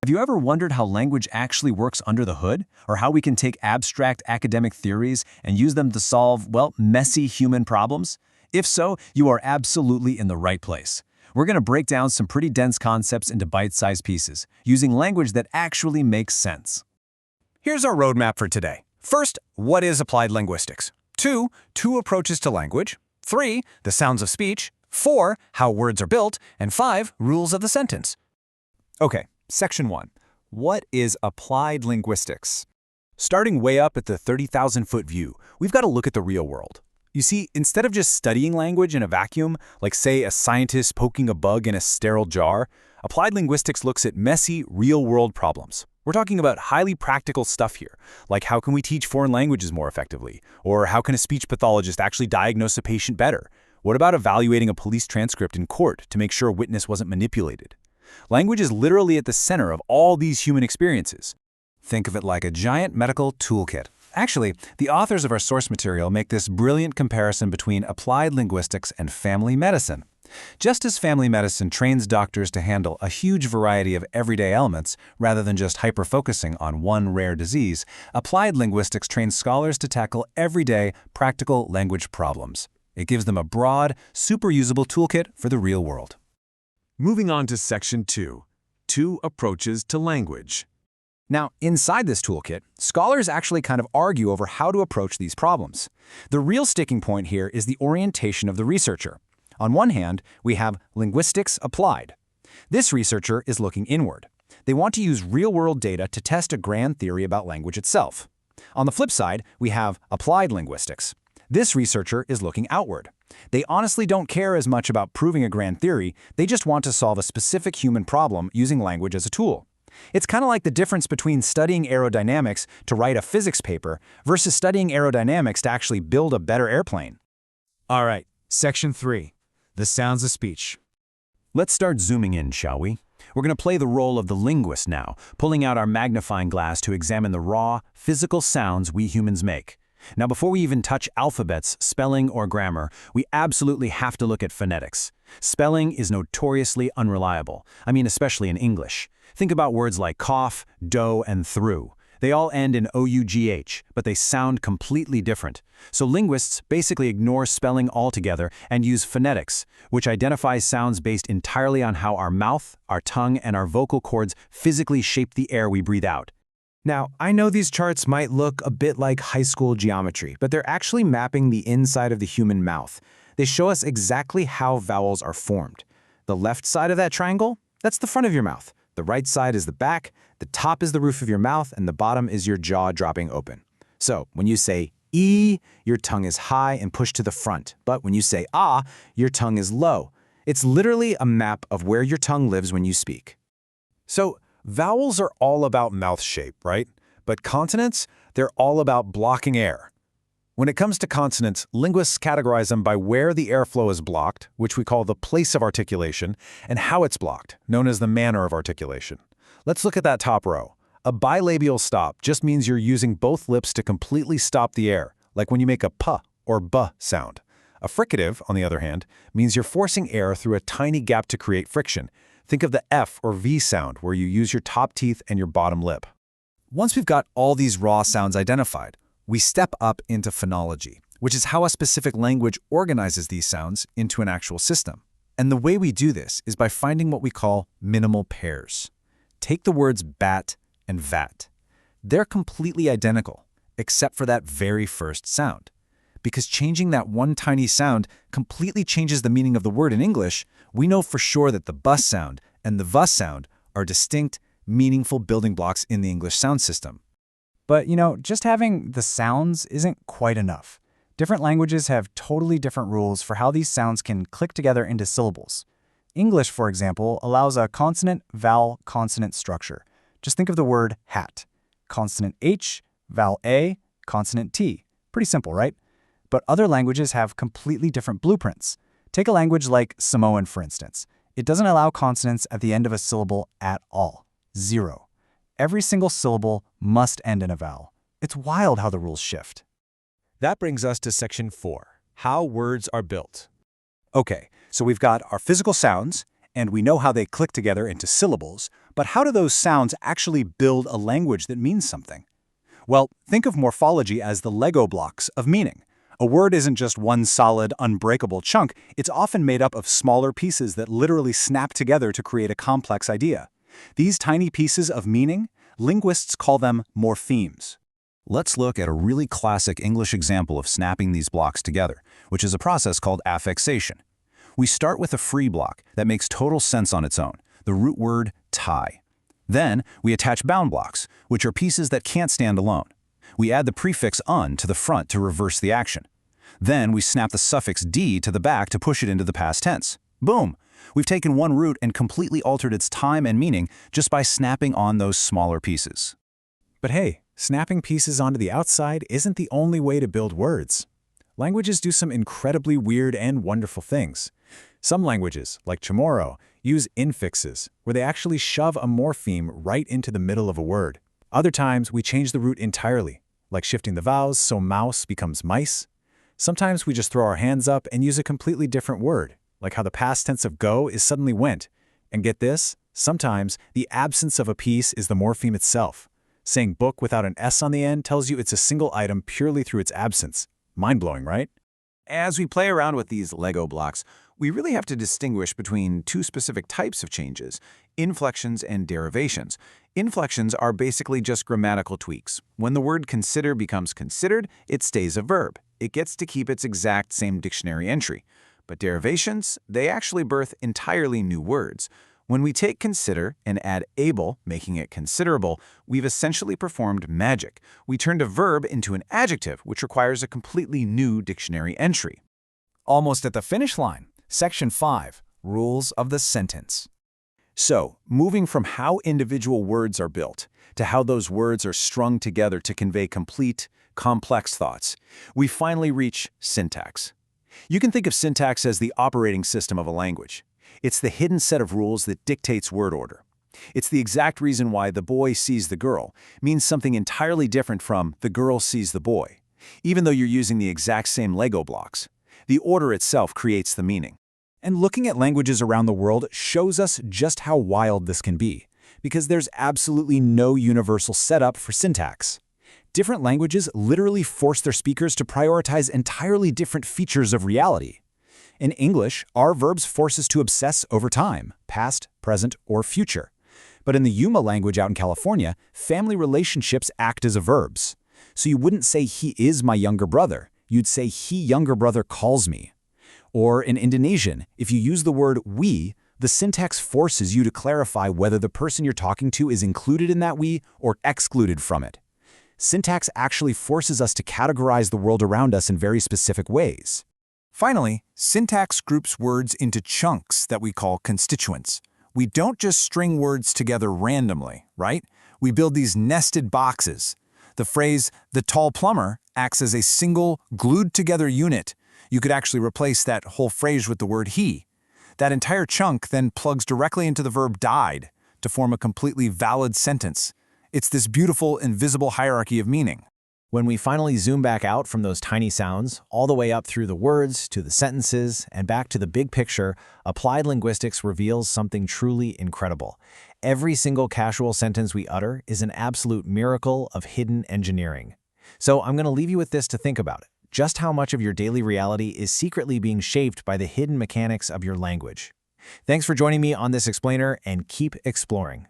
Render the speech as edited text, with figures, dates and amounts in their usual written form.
Have you ever wondered how language actually works under the hood? Or how we can take abstract academic theories and use them to solve, well, messy human problems? If so, you are absolutely in the right place. We're going to break down some pretty dense concepts into bite-sized pieces, using language that actually makes sense. Here's our roadmap for today. First, what is applied linguistics? 2, two approaches to language. 3, the sounds of speech. 4, how words are built. And 5, rules of the sentence. Okay, Section 1. What is applied linguistics? Starting way up at the 30,000-foot view, we've got to look at the real world. You see, instead of just studying language in a vacuum, like say a scientist poking a bug in a sterile jar, applied linguistics looks at messy, real-world problems. We're talking about highly practical stuff here, like how can we teach foreign languages more effectively? Or how can a speech pathologist actually diagnose a patient better? What about evaluating a police transcript in court to make sure a witness wasn't manipulated? Language is literally at the center of all these human experiences. Think of it like a giant medical toolkit. Actually, the authors of our source material make this brilliant comparison between applied linguistics and family medicine. Just as family medicine trains doctors to handle a huge variety of everyday ailments rather than just hyper-focusing on one rare disease, applied linguistics trains scholars to tackle everyday, practical language problems. It gives them a broad, super usable toolkit for the real world. Moving on to Section 2, two approaches to language. Now, inside this toolkit, scholars actually kind of argue over how to approach these problems. The real sticking point here is the orientation of the researcher. On one hand, we have linguistics applied. This researcher is looking inward. They want to use real-world data to test a grand theory about language itself. On the flip side, we have applied linguistics. This researcher is looking outward. They honestly don't care as much about proving a grand theory, they just want to solve a specific human problem using language as a tool. It's kind of like the difference between studying aerodynamics to write a physics paper versus studying aerodynamics to actually build a better airplane. All right, Section 3, the sounds of speech. Let's start zooming in, shall we? We're going to play the role of the linguist now, pulling out our magnifying glass to examine the raw, physical sounds we humans make. Now, before we even touch alphabets, spelling, or grammar, we absolutely have to look at phonetics. Spelling is notoriously unreliable. I mean, especially in English. Think about words like cough, dough, and through. They all end in OUGH, but they sound completely different. So linguists basically ignore spelling altogether and use phonetics, which identifies sounds based entirely on how our mouth, our tongue, and our vocal cords physically shape the air we breathe out. Now, I know these charts might look a bit like high school geometry, but they're actually mapping the inside of the human mouth. They show us exactly how vowels are formed. The left side of that triangle, that's the front of your mouth. The right side is the back, the top is the roof of your mouth, and the bottom is your jaw dropping open. So, when you say E, your tongue is high and pushed to the front, but when you say Ah, your tongue is low. It's literally a map of where your tongue lives when you speak. So, vowels are all about mouth shape, right? But consonants, they're all about blocking air. When it comes to consonants, linguists categorize them by where the airflow is blocked, which we call the place of articulation, and how it's blocked, known as the manner of articulation. Let's look at that top row. A bilabial stop just means you're using both lips to completely stop the air, like when you make a p or b sound. A fricative, on the other hand, means you're forcing air through a tiny gap to create friction. Think of the F or V sound, where you use your top teeth and your bottom lip. Once we've got all these raw sounds identified, we step up into phonology, which is how a specific language organizes these sounds into an actual system. And the way we do this is by finding what we call minimal pairs. Take the words bat and vat. They're completely identical, except for that very first sound. Because changing that one tiny sound completely changes the meaning of the word in English, we know for sure that the bus sound and the vus sound are distinct, meaningful building blocks in the English sound system. But, just having the sounds isn't quite enough. Different languages have totally different rules for how these sounds can click together into syllables. English, for example, allows a consonant-vowel-consonant structure. Just think of the word hat. Consonant H, vowel A, consonant T. Pretty simple, right? But other languages have completely different blueprints. Take a language like Samoan, for instance. It doesn't allow consonants at the end of a syllable at all. 0. Every single syllable must end in a vowel. It's wild how the rules shift. That brings us to Section 4, how words are built. Okay, so we've got our physical sounds, and we know how they click together into syllables, But how do those sounds actually build a language that means something? Well, think of morphology as the Lego blocks of meaning. A word isn't just one solid, unbreakable chunk, it's often made up of smaller pieces that literally snap together to create a complex idea. These tiny pieces of meaning, linguists call them morphemes. Let's look at a really classic English example of snapping these blocks together, which is a process called affixation. We start with a free block that makes total sense on its own, the root word tie. Then we attach bound blocks, which are pieces that can't stand alone. We add the prefix "un" to the front to reverse the action. Then we snap the suffix "d" to the back to push it into the past tense. Boom! We've taken one root and completely altered its time and meaning just by snapping on those smaller pieces. But hey, snapping pieces onto the outside isn't the only way to build words. Languages do some incredibly weird and wonderful things. Some languages, like Chamorro, use infixes, where they actually shove a morpheme right into the middle of a word. Other times, we change the root entirely, like shifting the vowels so mouse becomes mice. Sometimes we just throw our hands up and use a completely different word, like how the past tense of go is suddenly went. And get this, sometimes the absence of a piece is the morpheme itself. Saying book without an S on the end tells you it's a single item purely through its absence. Mind-blowing, right? As we play around with these Lego blocks, we really have to distinguish between two specific types of changes, inflections and derivations. Inflections are basically just grammatical tweaks. When the word consider becomes considered, it stays a verb. It gets to keep its exact same dictionary entry. But derivations, they actually birth entirely new words. When we take consider and add able, making it considerable, we've essentially performed magic. We turned a verb into an adjective, which requires a completely new dictionary entry. Almost at the finish line. Section 5, Rules of the Sentence. So, moving from how individual words are built to how those words are strung together to convey complete, complex thoughts, we finally reach syntax. You can think of syntax as the operating system of a language. It's the hidden set of rules that dictates word order. It's the exact reason why the boy sees the girl means something entirely different from the girl sees the boy. Even though you're using the exact same Lego blocks, the order itself creates the meaning. And looking at languages around the world shows us just how wild this can be, because there's absolutely no universal setup for syntax. Different languages literally force their speakers to prioritize entirely different features of reality. In English, our verbs force us to obsess over time, past, present, or future. But in the Yuma language out in California, family relationships act as verbs. So you wouldn't say he is my younger brother, you'd say he younger brother calls me. Or in Indonesian, if you use the word we, the syntax forces you to clarify whether the person you're talking to is included in that we or excluded from it. Syntax actually forces us to categorize the world around us in very specific ways. Finally, syntax groups words into chunks that we call constituents. We don't just string words together randomly, right? We build these nested boxes. The phrase, "the tall plumber," acts as a single, glued-together unit. You could actually replace that whole phrase with the word he. That entire chunk then plugs directly into the verb died to form a completely valid sentence. It's this beautiful, invisible hierarchy of meaning. When we finally zoom back out from those tiny sounds, all the way up through the words, to the sentences, and back to the big picture, applied linguistics reveals something truly incredible. Every single casual sentence we utter is an absolute miracle of hidden engineering. So I'm going to leave you with this to think about. Just how much of your daily reality is secretly being shaped by the hidden mechanics of your language. Thanks for joining me on this explainer, and keep exploring.